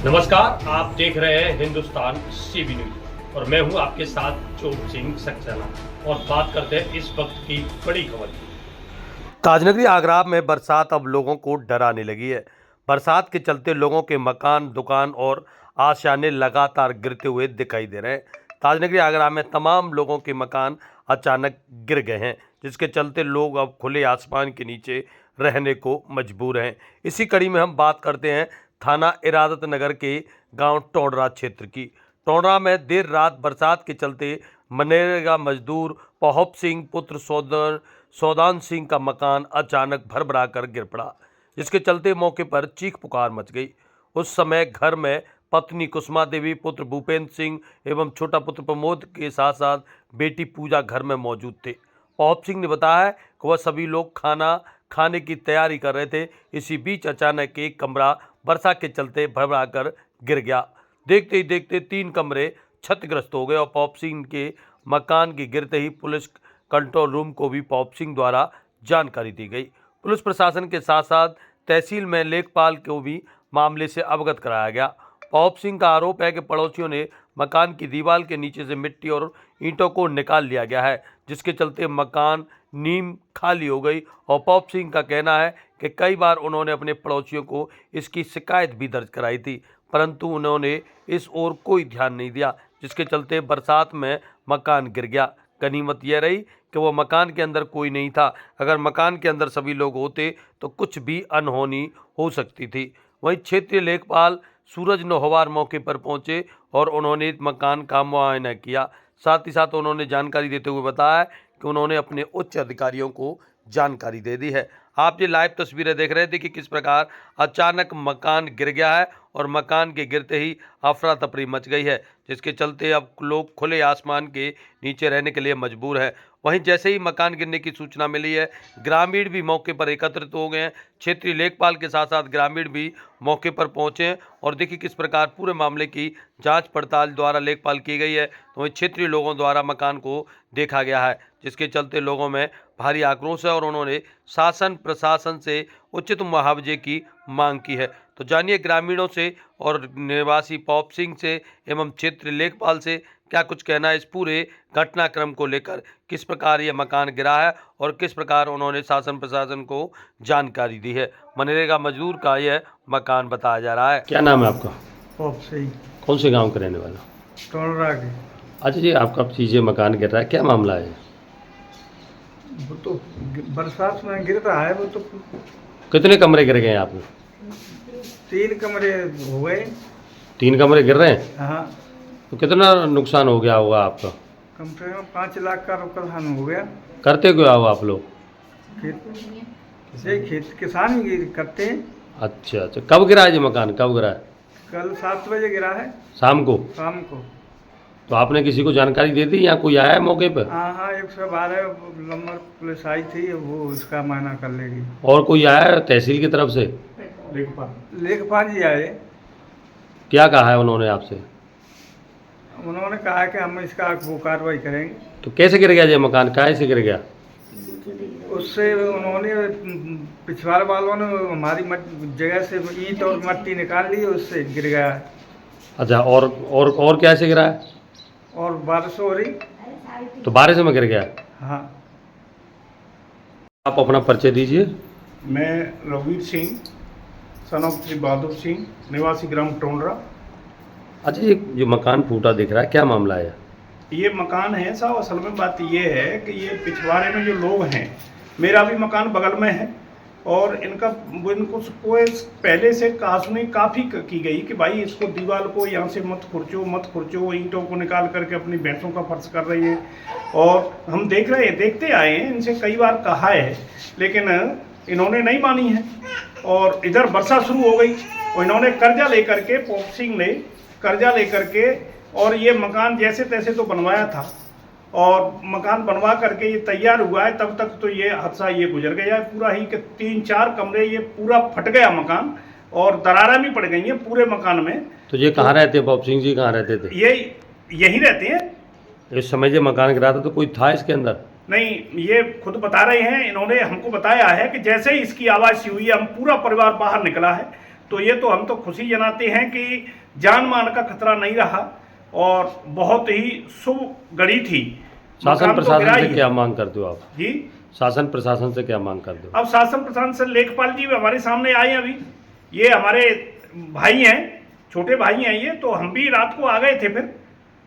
नमस्कार, आप देख रहे हैं हिंदुस्तान सीबी न्यूज और मैं हूं आपके साथ चोट सिंह सक्सेना और बात करते हैं इस वक्त की बड़ी खबर की। ताजनगरी आगरा में बरसात अब लोगों को डराने लगी है। बरसात के चलते लोगों के मकान, दुकान और आशियाने लगातार गिरते हुए दिखाई दे रहे हैं। ताजनगरी आगरा में तमाम लोगों के मकान अचानक गिर गए हैं, जिसके चलते लोग अब खुले आसमान के नीचे रहने को मजबूर हैं। इसी कड़ी में हम बात करते हैं थाना इरादत नगर के गांव टोंडरा क्षेत्र की। टोंडरा में देर रात बरसात के चलते मनरेगा मजदूर पहुप सिंह पुत्र सौदान सिंह का मकान अचानक भरभरा कर गिर पड़ा, जिसके चलते मौके पर चीख पुकार मच गई। उस समय घर में पत्नी कुसुमा देवी, पुत्र भूपेंद्र सिंह एवं छोटा पुत्र प्रमोद के साथ साथ बेटी पूजा घर में मौजूद थे। पहुप सिंह ने बताया कि वह सभी लोग खाना खाने की तैयारी कर रहे थे। इसी बीच अचानक एक कमरा वर्षा के चलते भरभरा कर गिर गया। देखते ही देखते 3 कमरे क्षतिग्रस्त हो गए और पहुप सिंह के मकान के गिरते ही पुलिस कंट्रोल रूम को भी पहुप सिंह द्वारा जानकारी दी गई। पुलिस प्रशासन के साथ साथ तहसील में लेखपाल को भी मामले से अवगत कराया गया। पहुप सिंह का आरोप है कि पड़ोसियों ने मकान की दीवार के नीचे से मिट्टी और ईंटों को निकाल लिया गया है, जिसके चलते मकान नींव खाली हो गई। और पहुप सिंह का कहना है कि कई बार उन्होंने अपने पड़ोसियों को इसकी शिकायत भी दर्ज कराई थी, परंतु उन्होंने इस ओर कोई ध्यान नहीं दिया, जिसके चलते बरसात में मकान गिर गया। गनीमत यह रही कि वह मकान के अंदर कोई नहीं था। अगर मकान के अंदर सभी लोग होते तो कुछ भी अनहोनी हो सकती थी। वहीं क्षेत्रीय लेखपाल सूरज नोहवार मौके पर पहुंचे और उन्होंने मकान का मुआयना किया। साथ ही साथ उन्होंने जानकारी देते हुए बताया कि उन्होंने अपने उच्च अधिकारियों को जानकारी दे दी है। आप ये लाइव तस्वीरें देख रहे थे कि किस प्रकार अचानक मकान गिर गया है और मकान के गिरते ही अफरा तफरी मच गई है, जिसके चलते अब लोग खुले आसमान के नीचे रहने के लिए मजबूर हैं। वहीं जैसे ही मकान गिरने की सूचना मिली है, ग्रामीण भी मौके पर एकत्रित हो गए हैं। क्षेत्रीय लेखपाल के साथ साथ ग्रामीण भी मौके पर पहुंचे हैं और देखिए किस प्रकार पूरे मामले की जांच पड़ताल द्वारा लेखपाल की गई है। तो वहीं क्षेत्रीय लोगों द्वारा मकान को देखा गया है, जिसके चलते लोगों में भारी आक्रोश है और उन्होंने शासन प्रशासन से उचित मुआवजे की मांग की है। तो जानिए ग्रामीणों से और निवासी पहुप सिंह से एवं क्षेत्रीय लेखपाल से क्या कुछ कहना है इस पूरे घटनाक्रम को लेकर, किस प्रकार ये मकान गिरा है और किस प्रकार उन्होंने शासन प्रशासन को जानकारी दी है। मनरेगा मजदूर का यह मकान बताया जा रहा है। क्या नाम है आपका? पहुप सिंह, कौन से गांव के रहने वाला? टोंडरा के। अच्छा जी, आपका चीज़ें मकान गिर रहा है, क्या मामला है? वो तो बरसात में गिर रहा है। वो तो कितने कमरे गिर गए हैं आपने? 3 कमरे हो गए। 3 कमरे गिर रहे हैं? हाँ, तो कितना नुकसान हो गया होगा आपका? कम से कम 5 लाख का नुकसान हो गया। करते क्या हो आप लोग? खेत किसान ही करते हैं। अच्छा अच्छा, कब गिरा है ये मकान, कब गिरा है? कल 7 बजे गिरा है, शाम को? शाम को। तो आपने किसी को जानकारी दे दी या कोई आया है मौके पर? हाँ, 112 नंबर पुलिस आई थी, वो उसका मायना कर लेगी। और कोई आया है तहसील की तरफ से? लेखपाल जी आए। क्या कहा है उन्होंने आपसे? उन्होंने कहा कि हम इसका वो कार्रवाई करेंगे। तो कैसे गिर गया ये मकान, काहे से गिर गया? उससे उन्होंने पिछवाड़े वालों ने हमारी जगह से ईंट और मट्टी निकाल ली, उससे गिर गया है। अच्छा, और कैसे गिरा है? और बारिश हो रही। तो बारिश में गिर गया? हाँ। आप अपना परिचय दीजिए। मैं रघुवीर सिंह, सन ऑफ श्री बहादुर सिंह, निवासी ग्राम टोंडरा। अच्छा, ये जो मकान फूटा दिख रहा है, क्या मामला है? ये मकान है साहब, असल में बात ये है कि ये पिछवाड़े में जो लोग हैं, मेरा भी मकान बगल में है और इनको कोई पहले से कहासुनी काफ़ी की गई कि भाई इसको दीवार को यहाँ से मत खुरचो, ईंटों को निकाल करके अपनी भैंसों का फर्श कर रही है। और हम देखते आए हैं, इनसे कई बार कहा है, लेकिन इन्होंने नहीं मानी है। और इधर वर्षा शुरू हो गई और इन्होंने कर्जा लेकर के, पहुप सिंह ने कर्जा लेकर के और ये मकान जैसे तैसे तो बनवाया था और मकान बनवा करके ये तैयार हुआ है, तब तक तो ये हादसा ये गुजर गया है पूरा ही कि 3-4 कमरे ये पूरा फट गया मकान और दरारें भी पड़ गई हैं पूरे मकान में। तो ये कहाँ रहते हैं, पहुप सिंह जी कहाँ रहते थे? ये यहीं रहते हैं। इस समय जो मकान गिरा था तो कोई था इसके अंदर? नहीं, ये खुद बता रहे हैं, इन्होंने हमको बताया है कि जैसे ही इसकी आवाज़ हुई है, हम पूरा परिवार बाहर निकला है तो ये तो हम तो खुशी जनाते हैं कि जान माल का खतरा नहीं रहा और बहुत ही शुभ घड़ी थी। शासन मकान तो गिरा प्रशासन ही से है। क्या मांग करते हो आप? जी, शासन प्रशासन से क्या मांग करते हो? अब शासन प्रशासन से लेखपाल जी भी हमारे सामने आए हैं अभी। ये हमारे भाई हैं, छोटे भाई हैं ये, तो हम भी रात को आ गए थे फिर,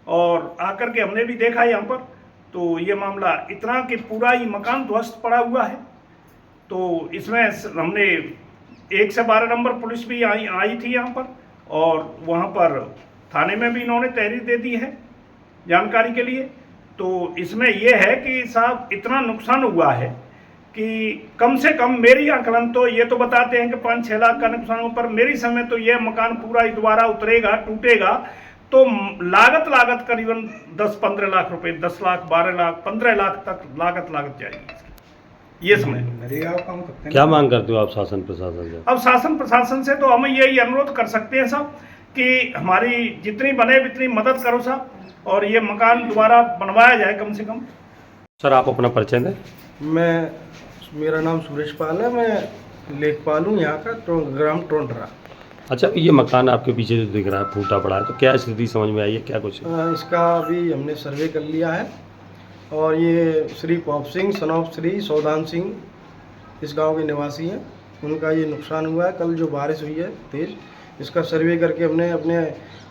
और आकर के हमने भी देखा यहाँ पर, तो ये मामला इतना कि पूरा ही मकान ध्वस्त पड़ा हुआ है। तो इसमें हमने 1 से 12 नंबर पुलिस भी आई थी यहाँ पर, और वहाँ पर थाने में भी इन्होंने तहरीर दे दी है जानकारी के लिए। तो इसमें यह है कि साहब इतना नुकसान हुआ है कि कम से कम मेरी आकलन तो ये तो बताते हैं कि 5-6 लाख का नुकसान हो, पर मेरी समय तो यह मकान पूरा ही दोबारा उतरेगा, टूटेगा, तो लागत करीबन 10-15 लाख रुपए, 10 लाख, 12 लाख, 15 लाख तक लागत जाएगी ये समय। क्या मांग करते हो आप शासन प्रशासन से? अब शासन प्रशासन से तो हम यही अनुरोध कर सकते हैं साहब कि हमारी जितनी बने उतनी मदद करो साहब, और ये मकान दोबारा बनवाया जाए कम से कम। सर आप अपना परिचय दें। मेरा नाम सुरेश पाल है, मैं लेखपाल हूँ यहाँ का, ग्राम टोंडरा। अच्छा, ये मकान आपके पीछे जो दिख रहा है फूटा पड़ा है, तो क्या स्थिति समझ में आई है, क्या कुछ? इसका अभी हमने सर्वे कर लिया है, और ये Shri pop Singh son of Shri Saudan Singh इस गांव के निवासी हैं। उनका ये नुकसान हुआ है कल जो बारिश हुई है तेज़, इसका सर्वे करके हमने अपने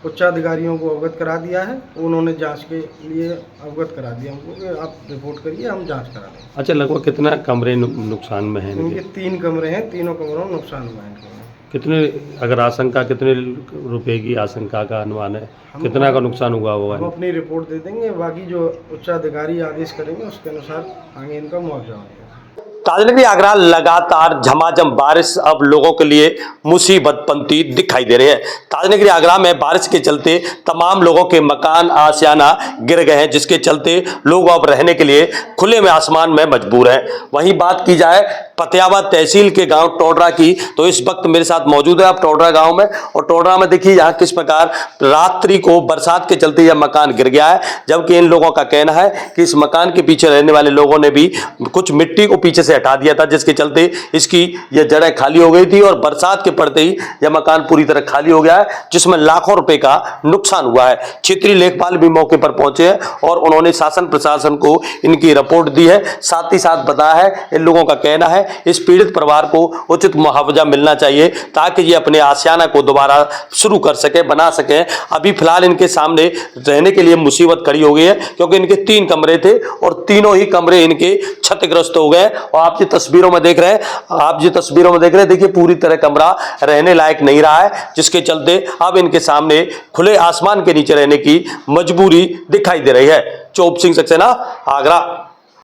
उच्चाधिकारियों को अवगत करा दिया है। उन्होंने जांच के लिए अवगत करा दिया हमको कि आप रिपोर्ट करिए, हम जांच करा देंगे। अच्छा, लगभग कितना कमरे नुकसान में हैं इनके इनके? 3 कमरे हैं, तीनों कमरों में नुकसान हुआ है इनके। कितने, अगर आशंका, कितने रुपए की आशंका का अनुमान है, कितना का नुकसान हुआ होगा? हम अपनी रिपोर्ट दे देंगे, बाकी जो उच्चाधिकारी आदेश करेंगे उसके अनुसार आगे इनका मुआवजा होगा। ताजनगरी आगरा लगातार झमाझम बारिश अब लोगों के लिए मुसीबत बनती दिखाई दे रही है। ताजनगरी आगरा में बारिश के चलते तमाम लोगों के मकान आशियाना गिर गए हैं, जिसके चलते लोग अब रहने के लिए खुले में आसमान में मजबूर हैं। वहीं बात की जाए पतियावा तहसील के गांव टोडरा की, तो इस वक्त मेरे साथ मौजूद है आप टोडरा गांव में, और टोडरा में देखिए यहाँ किस प्रकार रात्रि को बरसात के चलते यह मकान गिर गया है, जबकि इन लोगों का कहना है कि इस मकान के पीछे रहने वाले लोगों ने भी कुछ मिट्टी को पीछे से हटा दिया था, जिसके चलते इसकी यह जड़ें खाली हो गई थी, और बरसात के पड़ते ही यह मकान पूरी तरह खाली हो गया है, जिसमें लाखों रुपए का नुकसान हुआ है। क्षेत्रीय लेखपाल भी मौके पर पहुंचे हैं और उन्होंने शासन प्रशासन को इनकी रिपोर्ट दी है। साथ ही साथ बताया है, इन लोगों का कहना है इस पीड़ित परिवार को उचित मुआवजा मिलना चाहिए, ताकि ये अपने आशियाना को दोबारा शुरू कर सके, बना सके। अभी फिलहाल इनके सामने रहने के लिए मुसीबत खड़ी हो गई है, क्योंकि इनके 3 कमरे थे और तीनों ही कमरे इनके क्षतिग्रस्त हो गए। और आप ये तस्वीरों में देख रहे हैं, देखिए पूरी तरह कमरा रहने लायक नहीं रहा है, जिसके चलते अब इनके सामने खुले आसमान के नीचे रहने की मजबूरी दिखाई दे रही है। चोप सिंह सक्सेना, आगरा।